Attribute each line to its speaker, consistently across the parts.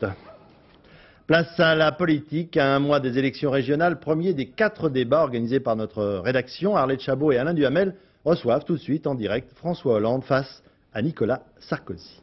Speaker 1: Direct. Place à la politique, à un mois des élections régionales, premier des 4 débats organisés par notre rédaction. Arlette Chabot et Alain Duhamel reçoivent tout de suite en direct François Hollande face à Nicolas Sarkozy.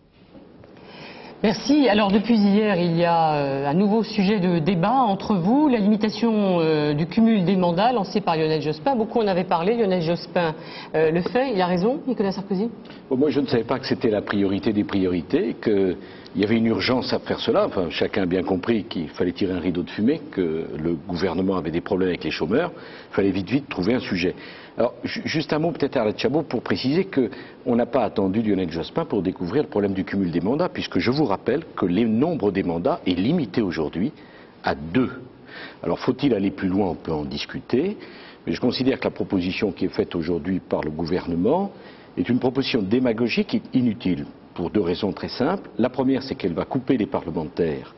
Speaker 2: Merci. Alors depuis hier, il y a un nouveau sujet de débat entre vous, la limitation du cumul des mandats lancé par Lionel Jospin. Beaucoup en avaient parlé, Lionel Jospin le fait. Il a raison, Nicolas Sarkozy?
Speaker 3: Bon, moi je ne savais pas que c'était la priorité des priorités, qu'il y avait une urgence à faire cela. Enfin, chacun a bien compris qu'il fallait tirer un rideau de fumée, que le gouvernement avait des problèmes avec les chômeurs. Il fallait vite trouver un sujet. Alors, juste un mot peut-être à Arlette Chabot pour préciser qu'on n'a pas attendu Lionel Jospin pour découvrir le problème du cumul des mandats, puisque je vous rappelle que le nombre des mandats est limité aujourd'hui à 2. Alors, faut-il aller plus loin? On peut en discuter, mais je considère que la proposition qui est faite aujourd'hui par le gouvernement est une proposition démagogique et inutile, pour 2 raisons très simples. La première, c'est qu'elle va couper les parlementaires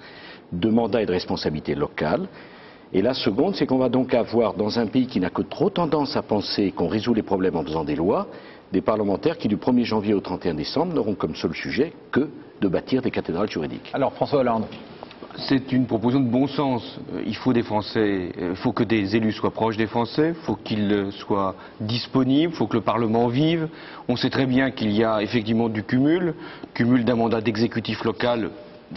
Speaker 3: de mandats et de responsabilités locales. Et la seconde, c'est qu'on va donc avoir, dans un pays qui n'a que trop tendance à penser qu'on résout les problèmes en faisant des lois, des parlementaires qui, du 1er janvier au 31 décembre, n'auront comme seul sujet que de bâtir des cathédrales juridiques.
Speaker 4: Alors, François Hollande.
Speaker 5: C'est une proposition de bon sens. Il faut des Français, il faut que des élus soient proches des Français, il faut qu'ils soient disponibles, il faut que le Parlement vive. On sait très bien qu'il y a effectivement du cumul d'un mandat d'exécutif local,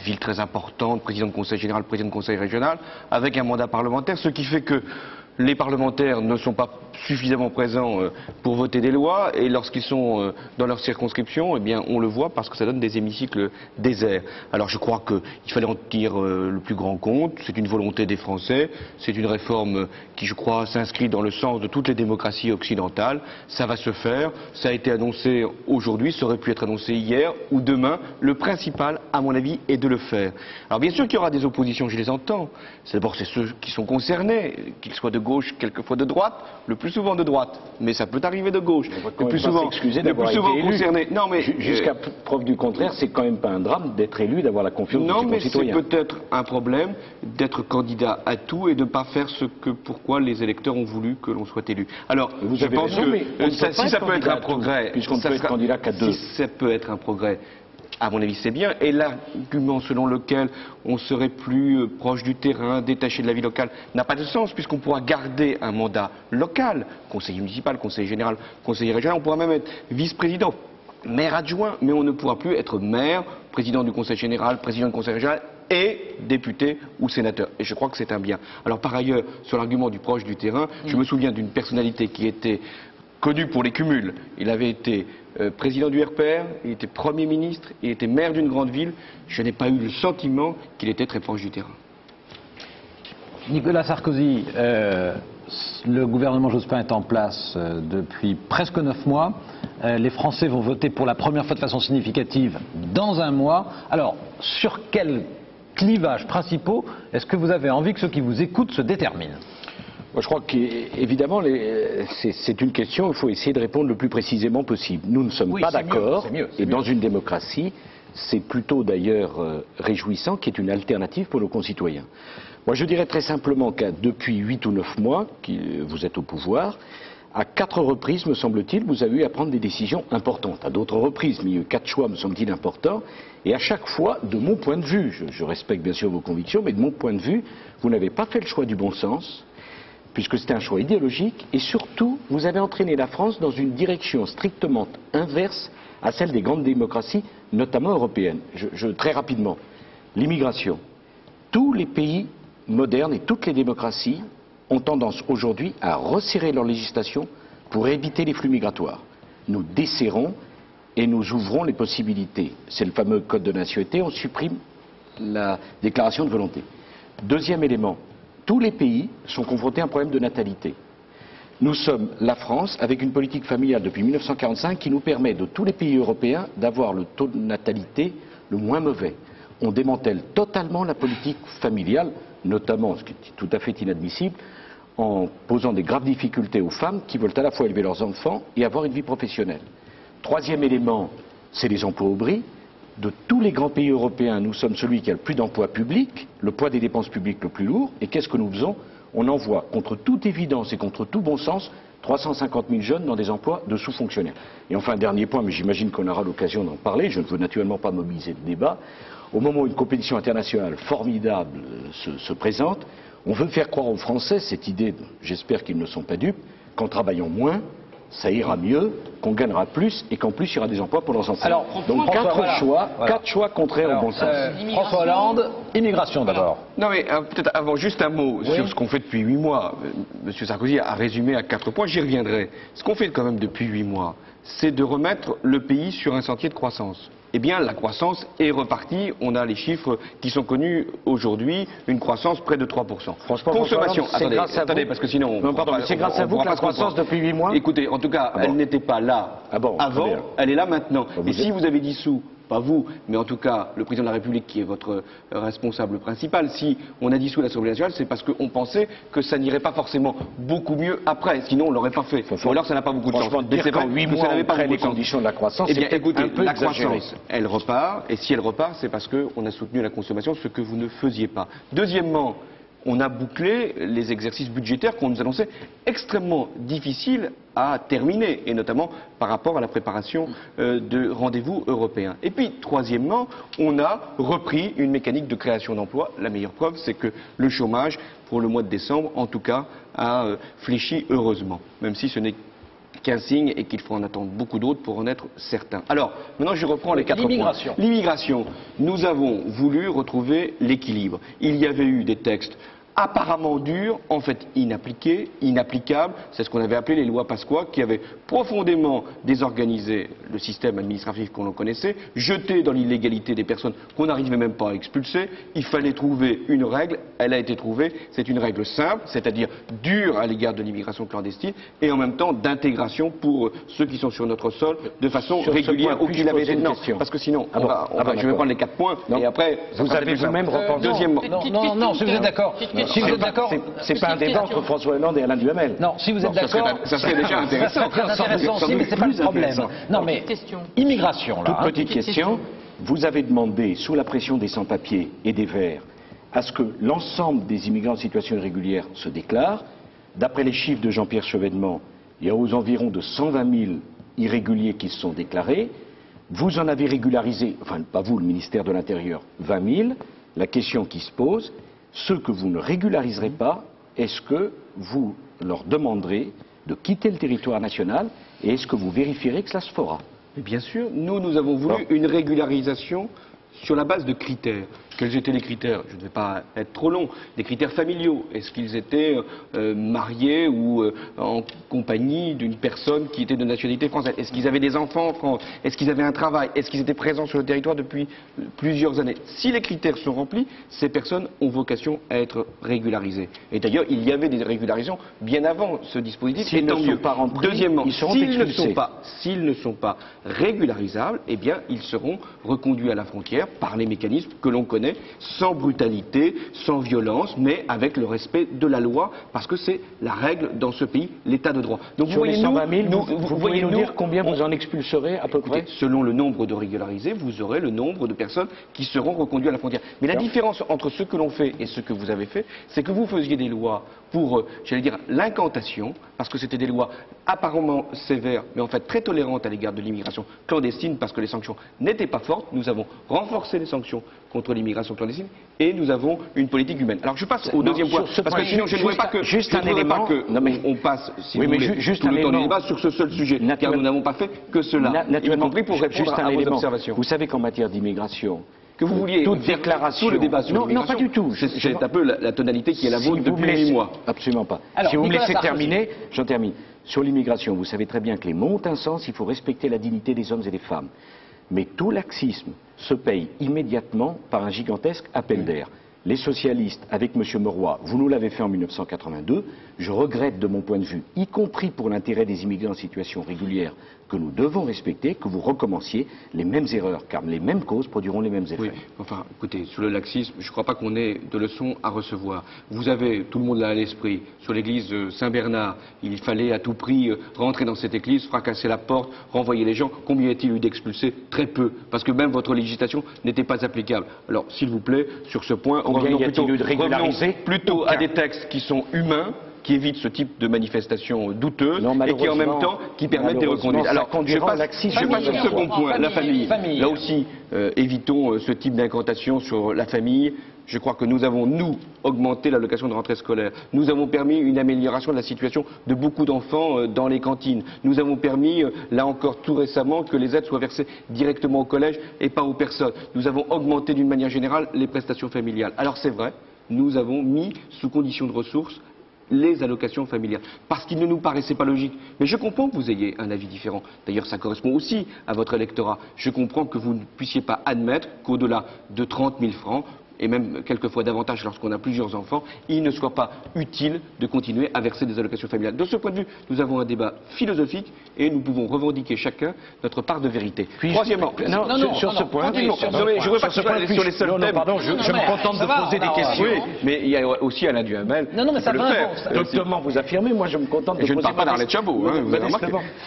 Speaker 5: ville très importante, président de conseil général, président de conseil régional, avec un mandat parlementaire, ce qui fait que les parlementaires ne sont pas suffisamment présents pour voter des lois, et lorsqu'ils sont dans leur circonscription, eh bien, on le voit parce que ça donne des hémicycles déserts. Alors je crois qu'il fallait en tirer le plus grand compte, c'est une volonté des Français, c'est une réforme qui, je crois, s'inscrit dans le sens de toutes les démocraties occidentales. Ça va se faire, ça a été annoncé aujourd'hui, ça aurait pu être annoncé hier ou demain. Le principal, à mon avis, est de le faire. Alors bien sûr qu'il y aura des oppositions, je les entends. D'abord, c'est ceux qui sont concernés, qu'ils soient de gauche, quelquefois de droite, le plus souvent de droite, mais ça peut arriver de gauche.
Speaker 3: Le plus souvent
Speaker 5: concerné.
Speaker 3: Non, mais jusqu'à preuve du contraire, c'est quand même pas un drame d'être élu, d'avoir la confiance de ses concitoyens.
Speaker 5: Non, mais c'est peut-être un problème d'être candidat à tout et de ne pas faire ce que pourquoi les électeurs ont voulu que l'on soit élu. Alors, je pense que si ça peut être un progrès,
Speaker 3: puisqu'on ne peut être candidat qu'à 2.
Speaker 5: Si ça peut être un progrès, à mon avis, c'est bien. Et l'argument selon lequel on serait plus proche du terrain, détaché de la vie locale, n'a pas de sens, puisqu'on pourra garder un mandat local, conseiller municipal, conseiller général, conseiller régional, on pourra même être vice-président, maire adjoint, mais on ne pourra plus être maire, président du conseil général, président du conseil régional et député ou sénateur. Et je crois que c'est un bien. Alors par ailleurs, sur l'argument du proche du terrain, je me souviens d'une personnalité qui était connu pour les cumuls. Il avait été président du RPR, il était Premier ministre, il était maire d'une grande ville. Je n'ai pas eu le sentiment qu'il était très proche du terrain.
Speaker 4: Nicolas Sarkozy, le gouvernement Jospin est en place depuis presque 9 mois. Les Français vont voter pour la première fois de façon significative dans un mois. Alors, sur quels clivages principaux est-ce que vous avez envie que ceux qui vous écoutent se déterminent ?
Speaker 3: Moi, je crois qu'évidemment, c'est une question, il faut essayer de répondre le plus précisément possible. Nous ne sommes pas d'accord, et dans une démocratie, c'est plutôt d'ailleurs réjouissant qu'il y ait une alternative pour nos concitoyens. Moi, je dirais très simplement que depuis 8 ou 9 mois que vous êtes au pouvoir, à 4 reprises, me semble-t-il, vous avez eu à prendre des décisions importantes. À d'autres reprises, mais il y a eu 4 choix, me semble-t-il, importants. Et à chaque fois, de mon point de vue, je respecte bien sûr vos convictions, mais de mon point de vue, vous n'avez pas fait le choix du bon sens, puisque c'était un choix idéologique, et surtout, vous avez entraîné la France dans une direction strictement inverse à celle des grandes démocraties, notamment européennes. Très rapidement, l'immigration. Tous les pays modernes et toutes les démocraties ont tendance aujourd'hui à resserrer leur législation pour éviter les flux migratoires. Nous desserrons et nous ouvrons les possibilités. C'est le fameux code de nationalité, on supprime la déclaration de volonté. Deuxième élément, tous les pays sont confrontés à un problème de natalité. Nous sommes la France avec une politique familiale depuis 1945 qui nous permet de tous les pays européens d'avoir le taux de natalité le moins mauvais. On démantèle totalement la politique familiale, notamment, ce qui est tout à fait inadmissible, en posant des graves difficultés aux femmes qui veulent à la fois élever leurs enfants et avoir une vie professionnelle. Troisième élément, c'est les emplois au bris. De tous les grands pays européens, nous sommes celui qui a le plus d'emplois publics, le poids des dépenses publiques le plus lourd. Et qu'est-ce que nous faisons? On envoie, contre toute évidence et contre tout bon sens, 350 000 jeunes dans des emplois de sous-fonctionnaires. Et enfin, dernier point, mais j'imagine qu'on aura l'occasion d'en parler, je ne veux naturellement pas mobiliser le débat, au moment où une compétition internationale formidable se présente, on veut faire croire aux Français cette idée, j'espère qu'ils ne sont pas dupes, qu'en travaillant moins, ça ira mieux, qu'on gagnera plus et qu'en plus il y aura des emplois pour leurs enfants.
Speaker 4: Alors,
Speaker 3: donc quatre choix contraires au bon sens.
Speaker 4: François Hollande, immigration d'abord.
Speaker 5: Non mais peut-être avant juste un mot sur ce qu'on fait depuis 8 mois. Monsieur Sarkozy a résumé à 4 points, j'y reviendrai. Ce qu'on fait quand même depuis 8 mois, c'est de remettre le pays sur un sentier de croissance. Eh bien, la croissance est repartie. On a les chiffres qui sont connus aujourd'hui, une croissance près de 3%.
Speaker 3: Franchement,
Speaker 5: consommation.
Speaker 3: Attendez,
Speaker 5: parce que sinon,
Speaker 3: non, pardon, c'est grâce à vous que la croissance depuis 8 mois.
Speaker 5: Écoutez, en tout cas, elle n'était pas là avant. Elle est là maintenant. Et si vous avez dissous, pas vous, mais en tout cas le président de la République qui est votre responsable principal, si on a dissous l'Assemblée nationale, c'est parce qu'on pensait que ça n'irait pas forcément beaucoup mieux après, sinon on l'aurait pas fait. Ou alors ça n'a pas beaucoup de chance.
Speaker 3: Dire qu'en 8 mois après les conditions de la croissance,
Speaker 5: eh bien, écoutez,
Speaker 3: un peu
Speaker 5: la
Speaker 3: exagéré.
Speaker 5: croissance, elle repart, et si elle repart, c'est parce qu'on a soutenu la consommation, ce que vous ne faisiez pas. Deuxièmement, on a bouclé les exercices budgétaires qu'on nous annonçait extrêmement difficiles à terminer, et notamment par rapport à la préparation de rendez-vous européens. Et puis, troisièmement, on a repris une mécanique de création d'emplois. La meilleure preuve, c'est que le chômage, pour le mois de décembre, en tout cas, a fléchi heureusement, même si ce n'est qu'un signe et qu'il faut en attendre beaucoup d'autres pour en être certain. Alors, maintenant je reprends les 4 points. L'immigration. Nous avons voulu retrouver l'équilibre. Il y avait eu des textes apparemment durs, en fait inappliqués, inapplicables. C'est ce qu'on avait appelé les lois Pasqua, qui avaient profondément désorganisé le système administratif qu'on connaissait, jeté dans l'illégalité des personnes qu'on n'arrivait même pas à expulser. Il fallait trouver une règle, elle a été trouvée. C'est une règle simple, c'est-à-dire dure à l'égard de l'immigration clandestine, et en même temps d'intégration pour ceux qui sont sur notre sol de façon régulière ou qui l'avaient été. Non, parce que sinon, je vais prendre les 4 points, et après,
Speaker 3: vous avez vous-même repensé.
Speaker 5: Deuxièmement.
Speaker 4: Non, si vous êtes d'accord. Si vous êtes d'accord,
Speaker 3: c'est pas un débat entre François Hollande et Alain Duhamel.
Speaker 4: Non, si vous êtes d'accord,
Speaker 5: ça serait déjà intéressant.
Speaker 4: Très intéressant aussi, mais c'est pas le problème. Non, mais immigration là.
Speaker 3: Toute petite question. Vous avez demandé, sous la pression des sans-papiers et des Verts, à ce que l'ensemble des immigrants en situation irrégulière se déclarent. D'après les chiffres de Jean-Pierre Chevènement, il y a aux environs de 120 000 irréguliers qui se sont déclarés. Vous en avez régularisé, enfin pas vous, le ministère de l'Intérieur, 20 000. La question qui se pose, ceux que vous ne régulariserez pas, est-ce que vous leur demanderez de quitter le territoire national et est-ce que vous vérifierez que cela se fera?
Speaker 5: Mais bien sûr, nous avons voulu une régularisation sur la base de critères. Quels étaient les critères? Je ne vais pas être trop long. Des critères familiaux. Est-ce qu'ils étaient mariés ou en compagnie d'une personne qui était de nationalité française? Est-ce qu'ils avaient des enfants en France? Est-ce qu'ils avaient un travail? Est-ce qu'ils étaient présents sur le territoire depuis plusieurs années? Si les critères sont remplis, ces personnes ont vocation à être régularisées. Et d'ailleurs, il y avait des régularisations bien avant ce dispositif.
Speaker 3: S'ils ne sont pas remplis,
Speaker 5: deuxièmement,
Speaker 3: ils seront
Speaker 5: s'ils ne sont pas régularisables, eh bien, ils seront reconduits à la frontière par les mécanismes que l'on connaît, sans brutalité, sans violence, mais avec le respect de la loi, parce que c'est la règle dans ce pays, l'état de droit.
Speaker 3: Donc sur les 120 000, vous pouvez nous dire combien vous en expulserez à peu près?
Speaker 5: Selon le nombre de régularisés, vous aurez le nombre de personnes qui seront reconduites à la frontière. Mais la différence entre ce que l'on fait et ce que vous avez fait, c'est que vous faisiez des lois pour, j'allais dire, l'incantation, parce que c'était des lois apparemment sévères, mais en fait très tolérantes à l'égard de l'immigration clandestine, parce que les sanctions n'étaient pas fortes. Nous avons renforcé les sanctions contre l'immigration clandestine et nous avons une politique humaine. Alors je passe au deuxième point, parce que sinon je ne voudrais pas que on passe, si vous voulez, tout le temps du débat sur ce seul sujet, car nous n'avons pas fait que cela, y compris pour répondre à vos observations.
Speaker 3: Vous savez qu'en matière d'immigration,
Speaker 5: que vous vouliez
Speaker 3: toute déclaration,
Speaker 5: tout le débat sur
Speaker 3: non, pas du tout.
Speaker 5: C'est un peu la tonalité qui est la vôtre depuis 8 mois.
Speaker 3: Absolument pas.
Speaker 4: Alors,
Speaker 3: si vous me laissez terminer, j'en termine. Sur l'immigration, vous savez très bien que les mots ont un sens, il faut respecter la dignité des hommes et des femmes. Mais tout laxisme se paye immédiatement par un gigantesque appel d'air. Les socialistes, avec M. Mauroy, vous nous l'avez fait en 1982, je regrette de mon point de vue, y compris pour l'intérêt des immigrés en situation régulière, que nous devons respecter, que vous recommenciez les mêmes erreurs, car les mêmes causes produiront les mêmes effets.
Speaker 5: Oui, enfin, écoutez, sur le laxisme, je ne crois pas qu'on ait de leçons à recevoir. Vous avez, tout le monde l'a à l'esprit, sur l'église Saint-Bernard, il fallait à tout prix rentrer dans cette église, fracasser la porte, renvoyer les gens. Combien y a-t-il eu d'expulsés? Très peu, parce que même votre législation n'était pas applicable. Alors, s'il vous plaît, sur ce point,
Speaker 3: revenons plutôt
Speaker 5: à des textes qui sont humains, qui évite ce type de manifestation douteuse et qui en même temps qui permettent des reconduites. Alors je passe au second point, la famille. Là aussi, évitons ce type d'incantation sur la famille. Je crois que nous avons, augmenté l'allocation de rentrée scolaire. Nous avons permis une amélioration de la situation de beaucoup d'enfants dans les cantines. Nous avons permis, là encore tout récemment, que les aides soient versées directement au collège et pas aux personnes. Nous avons augmenté d'une manière générale les prestations familiales. Alors c'est vrai, nous avons mis sous condition de ressources les allocations familiales, parce qu'il ne nous paraissait pas logique. Mais je comprends que vous ayez un avis différent. D'ailleurs, ça correspond aussi à votre électorat. Je comprends que vous ne puissiez pas admettre qu'au-delà de 30 000 francs, et même quelquefois davantage lorsqu'on a plusieurs enfants, il ne soit pas utile de continuer à verser des allocations familiales. De ce point de vue, nous avons un débat philosophique et nous pouvons revendiquer chacun notre part de vérité. Troisièmement,
Speaker 3: sur ce point,
Speaker 5: je ne veux pas sur les seuls thèmes.
Speaker 3: Pardon, je me contente de poser des questions.
Speaker 5: Oui, mais il y a aussi Alain Duhamel.
Speaker 3: Non, mais ça va. Doctement, vous affirmez, moi je me contente de poser.
Speaker 5: Je ne parle pas d'Arlette Chabot,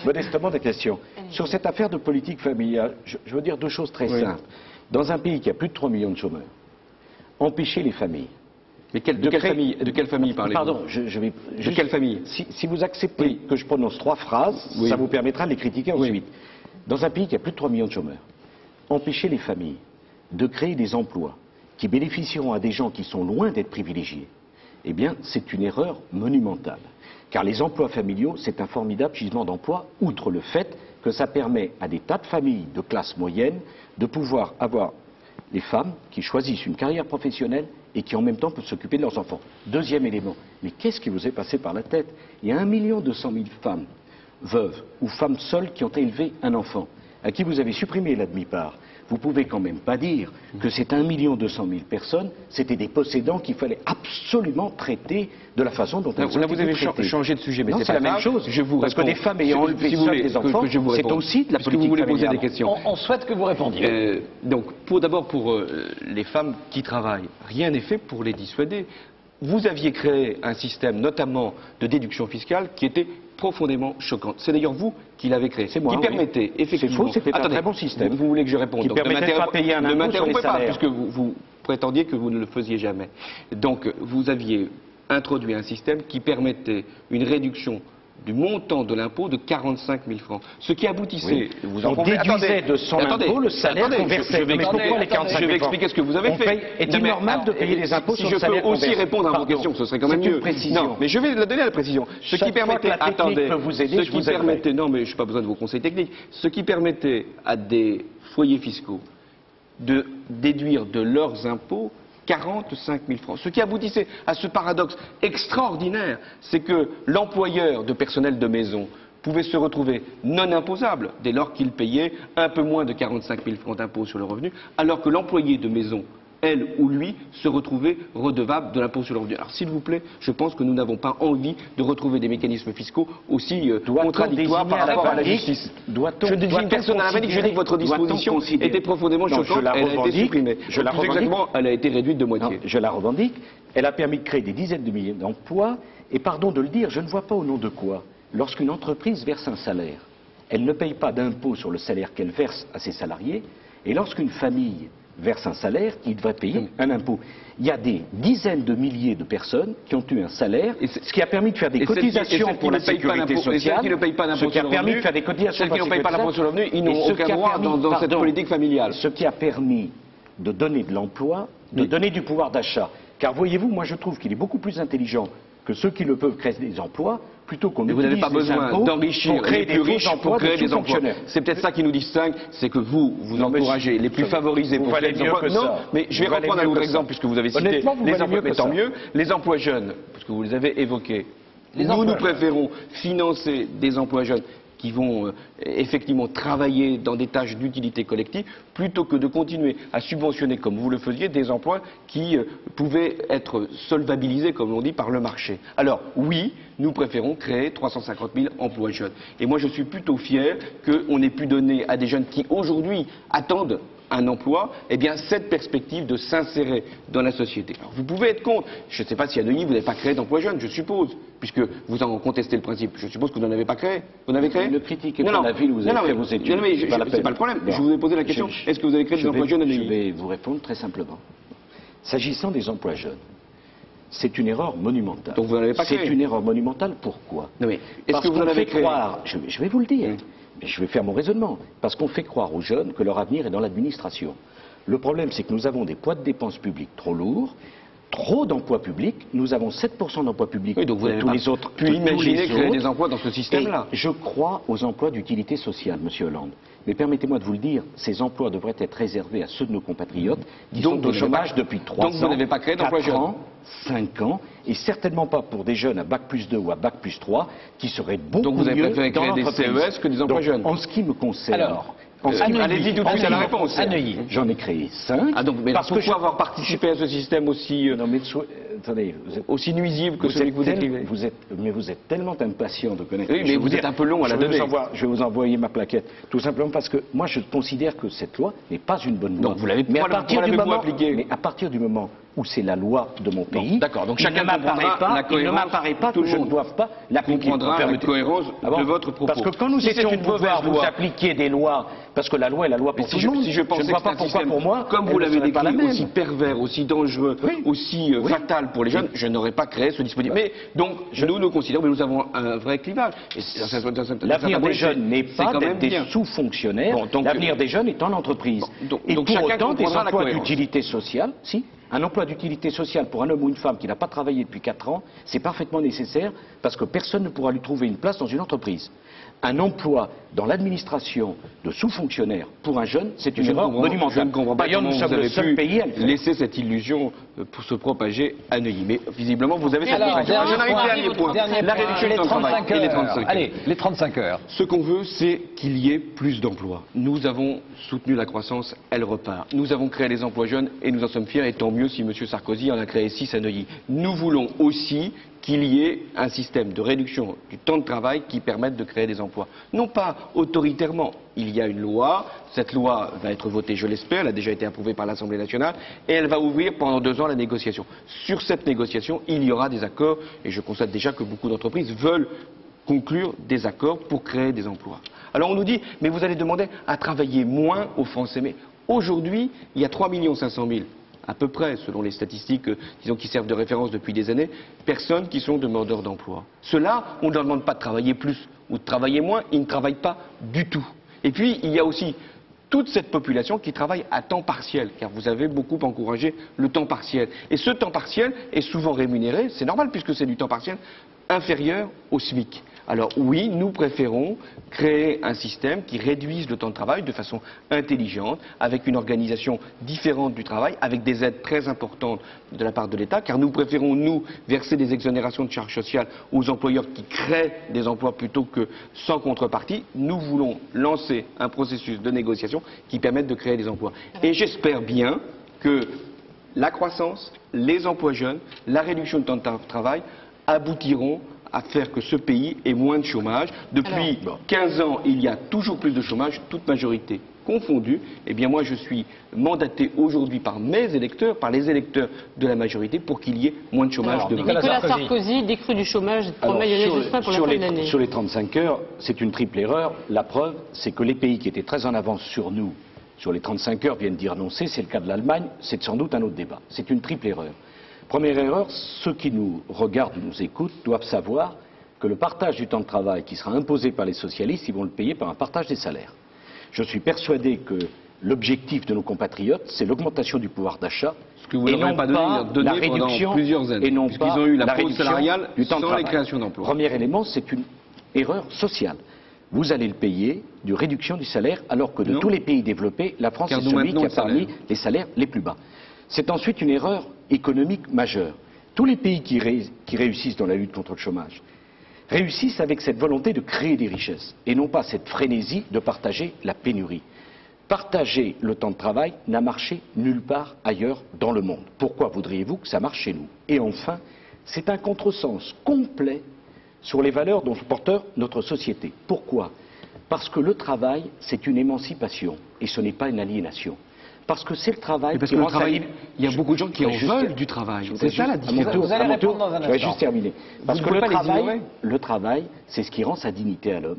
Speaker 3: modestement des questions. Sur cette affaire de politique familiale, je veux dire deux choses très simples. Dans un pays qui a plus de 3 millions de chômeurs, empêcher les familles.
Speaker 5: Mais de quelle famille parlez-vous?
Speaker 3: Pardon,
Speaker 5: de quelle famille?
Speaker 3: Si vous acceptez que je prononce 3 phrases, ça vous permettra de les critiquer ensuite. Dans un pays qui a plus de 3 millions de chômeurs, empêcher les familles de créer des emplois qui bénéficieront à des gens qui sont loin d'être privilégiés, eh bien, c'est une erreur monumentale. Car les emplois familiaux, c'est un formidable gisement d'emploi, outre le fait que ça permet à des tas de familles de classe moyenne de pouvoir avoir les femmes qui choisissent une carrière professionnelle et qui en même temps peuvent s'occuper de leurs enfants. Deuxième élément, mais qu'est-ce qui vous est passé par la tête? Il y a 1 200 000 femmes veuves ou femmes seules qui ont élevé un enfant, à qui vous avez supprimé la demi-part. Vous pouvez quand même pas dire que c'est 1 200 000 personnes, c'était des possédants qu'il fallait absolument traiter de la façon dont elles ont été traitées.
Speaker 5: Là, vous avez changé de sujet, mais c'est
Speaker 3: la même chose. Parce que des femmes ayant élevé seules des enfants, c'est aussi de la politique familiale.
Speaker 5: Vous voulez poser des questions.
Speaker 4: On souhaite que vous répondiez.
Speaker 5: Donc, d'abord pour les femmes qui travaillent, rien n'est fait pour les dissuader. Vous aviez créé un système, notamment de déduction fiscale, qui était profondément choquante. C'est d'ailleurs vous qui l'avez créé.
Speaker 3: C'est moi,
Speaker 5: qui permettait effectivement...
Speaker 3: C'est faux, c'était un très bon système.
Speaker 5: Vous voulez que je réponde?
Speaker 3: Qui permettait de pas payer un impôt sur les salaires.
Speaker 5: Puisque vous prétendiez que vous ne le faisiez jamais. Donc vous aviez introduit un système qui permettait une réduction du montant de l'impôt de 45 000 francs. Ce qui aboutissait...
Speaker 3: On déduisait de son impôt le salaire qu'on versait.
Speaker 5: Je vais expliquer ce que vous avez fait.
Speaker 3: Est-il normal de payer des impôts sur le salaire qu'on verse?
Speaker 5: Si je peux aussi répondre à vos questions, ce serait quand même mieux. Non, mais je vais la donner à la précision. Ce qui permettait... Attendez, ce qui permettait... Non, mais je n'ai pas besoin de vos conseils techniques. Ce qui permettait à des foyers fiscaux de déduire de leurs impôts 45 000 francs. Ce qui aboutissait à ce paradoxe extraordinaire, c'est que l'employeur de personnel de maison pouvait se retrouver non imposable dès lors qu'il payait un peu moins de 45 000 francs d'impôt sur le revenu, alors que l'employé de maison, elle ou lui, se retrouvait redevable de l'impôt sur le revenu. Alors s'il vous plaît, je pense que nous n'avons pas envie de retrouver des mécanismes fiscaux aussi contradictoires par rapport à la justice. Je ne dis personne à la panique, je dis que votre disposition était profondément choquante, elle a été supprimée. Plus exactement, elle a été réduite de moitié.
Speaker 3: Non, je la revendique, elle a permis de créer des dizaines de milliers d'emplois, et pardon de le dire, je ne vois pas au nom de quoi, lorsqu'une entreprise verse un salaire, elle ne paye pas d'impôt sur le salaire qu'elle verse à ses salariés, et lorsqu'une famille verse un salaire, il devrait payer un impôt. Il y a des dizaines de milliers de personnes qui ont eu un salaire, ce qui a permis de faire des cotisations pour la sécurité sociale,
Speaker 5: qui ne payent pas d'impôt
Speaker 3: ce qui a permis de faire des cotisations
Speaker 5: pour la sécurité sociale, ils n'ont aucun droit dans cette politique familiale.
Speaker 3: Ce qui a permis de donner de l'emploi, de donner du pouvoir d'achat. Car voyez-vous, moi je trouve qu'il est beaucoup plus intelligent que ceux qui le peuvent créer des emplois, plutôt qu'on utilise les impôts
Speaker 5: pour créer des impôts d'enrichir les plus riches pour créer des emplois. C'est peut-être ça qui nous distingue, c'est que vous encouragez les plus favorisés pour créer des emplois. Non, mais je vais reprendre un autre exemple puisque vous avez cité les emplois, mais tant mieux, les emplois jeunes, parce que vous les avez évoqués. Nous préférons financer des emplois jeunes qui vont effectivement travailler dans des tâches d'utilité collective, plutôt que de continuer à subventionner, comme vous le faisiez, des emplois qui pouvaient être solvabilisés, comme l'on dit, par le marché. Alors oui, nous préférons créer 350 000 emplois jeunes. Et moi je suis plutôt fier qu'on ait pu donner à des jeunes qui aujourd'hui attendent un emploi, eh bien cette perspective de s'insérer dans la société. Alors vous pouvez être contre. Je ne sais pas si à Neuilly vous n'avez pas créé d'emploi jeune, je suppose, puisque vous en contestez le principe. Je suppose que vous n'en avez pas créé. Vous en avez créé?
Speaker 3: Le critique est pas la ville où vous avez fait vos études.
Speaker 5: Non, mais c'est pas le problème. Je vous ai posé la question. Est-ce que vous avez créé des emplois jeunes à Neuilly?
Speaker 3: Je vais vous répondre très simplement. S'agissant des emplois jeunes, C'est une erreur monumentale.
Speaker 5: Donc vous n'en avez pas créé.
Speaker 3: C'est une erreur monumentale, pourquoi?
Speaker 5: Non mais, est-ce que vous en avez créé?
Speaker 3: Je vais vous le dire, mais je vais faire mon raisonnement. Parce qu'on fait croire aux jeunes que leur avenir est dans l'administration. Le problème, c'est que nous avons des poids de dépenses publiques trop lourds, trop d'emplois publics. Nous avons 7% d'emplois publics.
Speaker 5: Oui, donc vous n'avez pas pu imaginer créer des emplois dans ce système-là.
Speaker 3: Je crois aux emplois d'utilité sociale, Monsieur Hollande. Mais permettez-moi de vous le dire, ces emplois devraient être réservés à ceux de nos compatriotes qui sont au chômage depuis 3 ans.
Speaker 5: Donc vous n'avez pas créé d'emplois jeunes.
Speaker 3: 4 ans, 5 ans, et certainement pas pour des jeunes à Bac+2 ou à Bac+3 qui seraient beaucoup mieux.
Speaker 5: Donc vous avez préféré créer des CES que des emplois jeunes.
Speaker 3: En ce qui me concerne.
Speaker 4: Alors,
Speaker 5: allez-y tout de suite à la réponse.
Speaker 3: J'en ai créé 5.
Speaker 5: Ah donc, mais pourquoi avoir participé à ce système aussi,
Speaker 3: non, mais attendez,
Speaker 5: aussi nuisible que celui que vous décrivez?
Speaker 3: Mais vous êtes tellement impatient de connaître.
Speaker 5: Oui, mais vous êtes un peu long à la donner.
Speaker 3: Je vais vous envoyer ma plaquette. Tout simplement parce que moi je considère que cette loi n'est pas une bonne loi.
Speaker 5: Donc vous l'avez
Speaker 3: mais
Speaker 5: appliquée.
Speaker 3: Mais à partir du moment où c'est la loi de mon pays,
Speaker 5: d'accord, donc chacun
Speaker 3: il ne m'apparaît pas que je ne doive pas l'appliquer.
Speaker 5: Comprendra la cohérence de votre propos.
Speaker 3: Parce que quand nous étions au pouvoir, vous appliquiez des lois, parce que la loi est la loi pour tout le monde.
Speaker 5: Si je pensais
Speaker 3: ne vois pas pourquoi pour moi,
Speaker 5: comme vous l'avez décrit, aussi
Speaker 3: même.
Speaker 5: pervers, aussi dangereux, aussi fatal pour les jeunes, je n'aurais pas créé ce dispositif. Mais donc, nous considérons que nous avons un vrai clivage.
Speaker 3: L'avenir des jeunes n'est pas d'être des sous-fonctionnaires. L'avenir des jeunes est en entreprise. Et pour autant, des emplois d'utilité sociale, si. Un emploi d'utilité sociale pour un homme ou une femme qui n'a pas travaillé depuis 4 ans, c'est parfaitement nécessaire parce que personne ne pourra lui trouver une place dans une entreprise. Un emploi dans l'administration de sous-fonctionnaire pour un jeune, c'est une erreur monumentale.
Speaker 5: Je ne comprends pas
Speaker 3: comment
Speaker 5: vous avez pu
Speaker 3: à
Speaker 5: laisser cette illusion pour se propager à Neuilly. Mais visiblement, vous avez cette
Speaker 4: Alors,
Speaker 5: dernier point. La réduction du temps de travail et les 35 heures.
Speaker 4: Allez, les 35 heures.
Speaker 5: Ce qu'on veut, c'est qu'il y ait plus d'emplois. Nous avons soutenu la croissance, elle repart. Nous avons créé les emplois jeunes et nous en sommes fiers, et tant mieux si M. Sarkozy en a créé 6 à Neuilly. Nous voulons aussi qu'il y ait un système de réduction du temps de travail qui permette de créer des emplois. Non pas autoritairement. Il y a une loi, cette loi va être votée, je l'espère, elle a déjà été approuvée par l'Assemblée nationale, et elle va ouvrir pendant 2 ans la négociation. Sur cette négociation, il y aura des accords, et je constate déjà que beaucoup d'entreprises veulent conclure des accords pour créer des emplois. Alors on nous dit, mais vous allez demander à travailler moins aux Français. Mais aujourd'hui, il y a 3 500 000 à peu près, selon les statistiques disons, qui servent de référence depuis des années, personnes qui sont demandeurs d'emploi. Ceux-là, on ne leur demande pas de travailler plus ou de travailler moins, ils ne travaillent pas du tout. Et puis, il y a aussi toute cette population qui travaille à temps partiel, car vous avez beaucoup encouragé le temps partiel. Et ce temps partiel est souvent rémunéré, c'est normal puisque c'est du temps partiel, inférieur au SMIC. Alors oui, nous préférons créer un système qui réduise le temps de travail de façon intelligente, avec une organisation différente du travail, avec des aides très importantes de la part de l'État, car nous préférons, nous, verser des exonérations de charges sociales aux employeurs qui créent des emplois plutôt que sans contrepartie. Nous voulons lancer un processus de négociation qui permette de créer des emplois. Et j'espère bien que la croissance, les emplois jeunes, la réduction du temps de travail aboutiront à faire que ce pays ait moins de chômage. Depuis 15 ans, il y a toujours plus de chômage, toute majorité confondue. Eh bien moi, je suis mandaté aujourd'hui par mes électeurs, par les électeurs de la majorité, pour qu'il y ait moins de chômage demain.
Speaker 2: Nicolas Sarkozy décrue du chômage, promet Lionel Jospin pour la fin de l'année.
Speaker 3: Sur les 35 heures, c'est une triple erreur. La preuve, c'est que les pays qui étaient très en avance sur nous, sur les 35 heures, viennent d'y renoncer. C'est le cas de l'Allemagne. C'est sans doute un autre débat. C'est une triple erreur. Première erreur, ceux qui nous regardent ou nous écoutent doivent savoir que le partage du temps de travail qui sera imposé par les socialistes, ils vont le payer par un partage des salaires. Je suis persuadé que l'objectif de nos compatriotes, c'est l'augmentation du pouvoir d'achat,
Speaker 5: et non pas la réduction, plusieurs années,
Speaker 3: et non pas
Speaker 5: ont eu la
Speaker 3: réduction
Speaker 5: salariale
Speaker 3: du temps de travail.
Speaker 5: Les créations d'emplois.
Speaker 3: Premier élément, c'est une erreur sociale. Vous allez le payer de réduction du salaire, alors que de tous les pays développés, la France est celui qui a parmi les salaires les plus bas. C'est ensuite une erreur économique majeure. Tous les pays qui réussissent dans la lutte contre le chômage réussissent avec cette volonté de créer des richesses et non pas cette frénésie de partager la pénurie. Partager le temps de travail n'a marché nulle part ailleurs dans le monde. Pourquoi voudriez-vous que ça marche chez nous? Et enfin, c'est un contresens complet sur les valeurs dont se porte notre société. Pourquoi? Parce que le travail, c'est une émancipation et ce n'est pas une aliénation. Parce que c'est le travail
Speaker 5: qui rend sa libre. Il y a beaucoup de gens qui en veulent du travail. C'est ça la différence.
Speaker 4: Vous allez répondre dans un instant.
Speaker 3: Je vais juste terminer. Parce que le travail, c'est ce qui rend sa dignité à l'homme.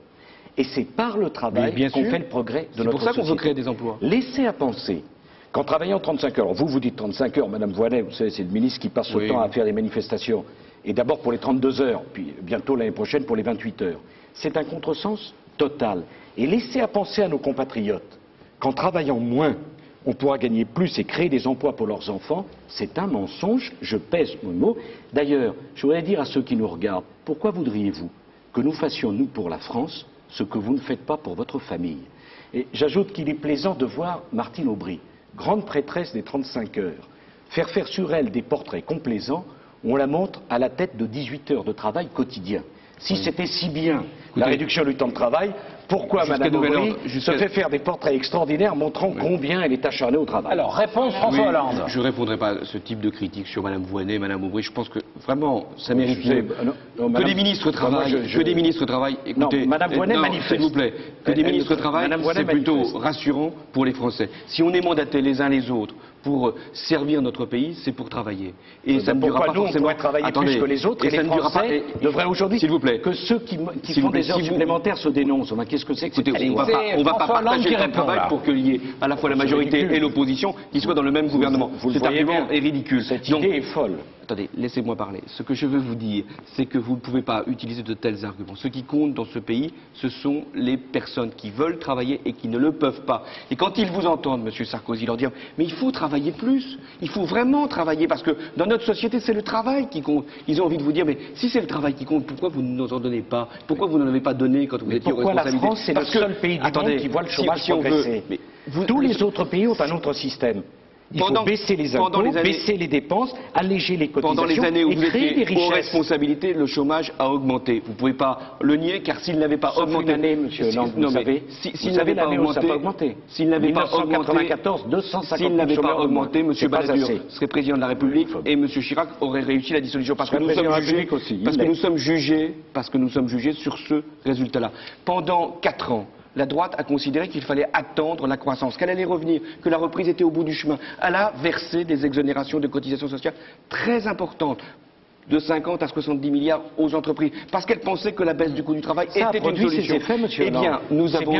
Speaker 3: Et c'est par le travail qu'on fait le progrès de notre société.
Speaker 5: C'est pour ça qu'on veut créer des emplois.
Speaker 3: Laissez à penser qu'en travaillant 35 heures, vous dites 35 heures, Madame Voynet, vous savez, c'est le ministre qui passe le temps à faire des manifestations, et d'abord pour les 32 heures, puis bientôt l'année prochaine pour les 28 heures. C'est un contresens total. Et laissez à penser à nos compatriotes qu'en travaillant moins, on pourra gagner plus et créer des emplois pour leurs enfants, c'est un mensonge, je pèse mon mot. D'ailleurs, je voudrais dire à ceux qui nous regardent, pourquoi voudriez-vous que nous fassions, nous, pour la France, ce que vous ne faites pas pour votre famille? Et j'ajoute qu'il est plaisant de voir Martine Aubry, grande prêtresse des 35 heures, faire sur elle des portraits complaisants, on la montre à la tête de 18 heures de travail quotidien. Si c'était si bien, la réduction du temps de travail, pourquoi Mme Aubry se fait faire des portraits extraordinaires montrant combien elle est acharnée au travail?
Speaker 4: Alors, réponse François Hollande.
Speaker 5: Je ne répondrai pas à ce type de critique sur Mme Voynet, Mme Aubry. Je pense que vraiment, ça mérite que des ministres travaillent. Écoutez,
Speaker 3: Mme Voynet manifeste.
Speaker 5: S'il vous plaît, que des ministres travaillent, c'est plutôt rassurant pour les Français. Si on est mandatés les uns les autres pour servir notre pays, c'est pour travailler. Et ça ne durera pas forcément.
Speaker 3: On pourrait travailler plus que les autres, et les Français devraient aujourd'hui,
Speaker 5: s'il vous plaît,
Speaker 3: que ceux qui font des heures supplémentaires se dénoncent. Qu'est-ce que c'est que
Speaker 5: Écoutez, on va pas partager le travail pour qu'il y ait à la fois la majorité et l'opposition qui soient dans le même gouvernement. Cet argument est ridicule.
Speaker 3: Cette idée est folle.
Speaker 5: Attendez, laissez-moi parler. Ce que je veux vous dire, c'est que vous ne pouvez pas utiliser de tels arguments. Ce qui compte dans ce pays, ce sont les personnes qui veulent travailler et qui ne le peuvent pas. Et quand ils vous entendent, M. Sarkozy, leur dire « Mais il faut travailler plus, il faut vraiment travailler, parce que dans notre société, c'est le travail qui compte. » Ils ont envie de vous dire « Mais si c'est le travail qui compte, pourquoi vous ne nous en donnez pas? Pourquoi vous n'en avez pas donné quand vous étiez aux responsabilités ?»
Speaker 3: Pourquoi la France, c'est le seul pays du monde qui voit le chômage progresser? Tous les autres pays ont un autre système. Il faut baisser les impôts, baisser les dépenses, alléger les cotisations.
Speaker 5: Pendant les années où vous
Speaker 3: étiez
Speaker 5: aux responsabilités, le chômage a augmenté. Vous ne pouvez pas le nier, car s'il n'avait pas augmenté...
Speaker 3: Une année, monsieur Hollande, vous savez,
Speaker 5: s'il n'avait pas augmenté... S'il n'avait pas augmenté... 1994, 250
Speaker 3: s'il n'avait pas augmenté,
Speaker 5: M. Balladur serait président de la République et M. Chirac aurait réussi la dissolution. Parce que nous sommes jugés sur ce résultat-là. Pendant 4 ans, la droite a considéré qu'il fallait attendre la croissance, qu'elle allait revenir, que la reprise était au bout du chemin. Elle a versé des exonérations de cotisations sociales très importantes, de 50 à 70 milliards aux entreprises, parce qu'elle pensait que la baisse du coût du travail était une solution. Eh bien, nous avons eu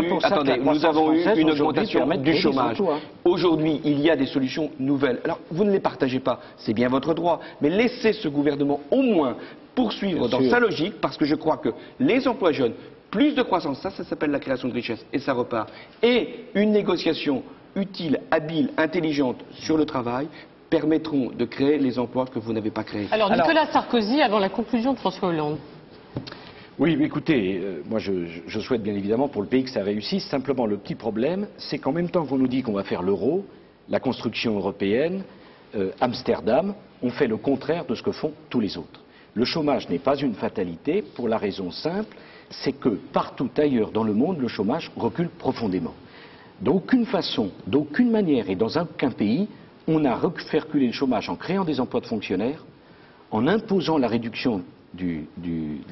Speaker 5: une augmentation du chômage. Aujourd'hui, il y a des solutions nouvelles. Alors, vous ne les partagez pas, c'est bien votre droit, mais laissez ce gouvernement au moins poursuivre dans sa logique, parce que je crois que les emplois jeunes, plus de croissance, ça s'appelle la création de richesse, et ça repart. Et une négociation utile, habile, intelligente sur le travail permettront de créer les emplois que vous n'avez pas créés.
Speaker 2: Alors, Nicolas Sarkozy, avant la conclusion de François Hollande.
Speaker 3: Oui, mais écoutez, moi je souhaite bien évidemment pour le pays que ça réussisse. Simplement, le petit problème, c'est qu'en même temps qu'on nous dit qu'on va faire l'euro, la construction européenne, Amsterdam, on fait le contraire de ce que font tous les autres. Le chômage n'est pas une fatalité pour la raison simple, c'est que partout ailleurs dans le monde, le chômage recule profondément. D'aucune façon, d'aucune manière et dans aucun pays, on a fait reculer le chômage en créant des emplois de fonctionnaires, en imposant la réduction de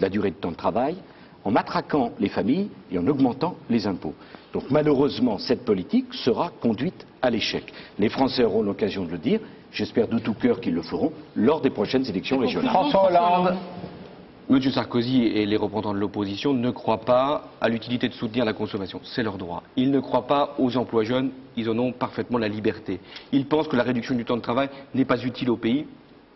Speaker 3: la durée de temps de travail, en matraquant les familles et en augmentant les impôts. Donc malheureusement, cette politique sera conduite à l'échec. Les Français auront l'occasion de le dire, j'espère de tout cœur qu'ils le feront lors des prochaines élections régionales.
Speaker 4: François Hollande.
Speaker 5: M. Sarkozy et les représentants de l'opposition ne croient pas à l'utilité de soutenir la consommation. C'est leur droit. Ils ne croient pas aux emplois jeunes. Ils en ont parfaitement la liberté. Ils pensent que la réduction du temps de travail n'est pas utile au pays.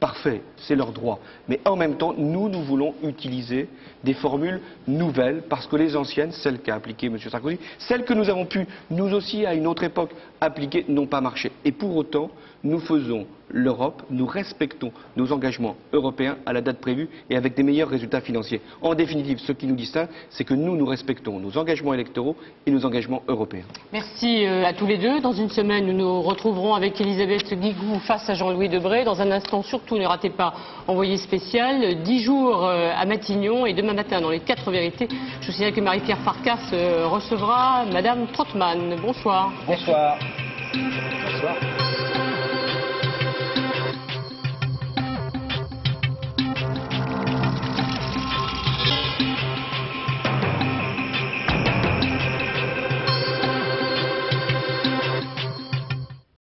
Speaker 5: Parfait, c'est leur droit. Mais en même temps, nous voulons utiliser des formules nouvelles, parce que les anciennes, celles qu'a appliquées M. Sarkozy, celles que nous avons pu, nous aussi, à une autre époque, appliquer, n'ont pas marché. Et pour autant, nous faisons l'Europe, nous respectons nos engagements européens à la date prévue et avec des meilleurs résultats financiers. En définitive, ce qui nous distingue, c'est que nous respectons nos engagements électoraux et nos engagements européens.
Speaker 2: Merci à tous les deux. Dans une semaine, nous nous retrouverons avec Elisabeth Guigou face à Jean-Louis Debré. Dans un instant, surtout, ne ratez pas Envoyé spécial, 10 jours à Matignon et demain matin dans les 4 vérités. Je vous signale que Marie-Pierre Farkas recevra Madame Trottmann. Bonsoir.
Speaker 4: Bonsoir.
Speaker 3: Bonsoir.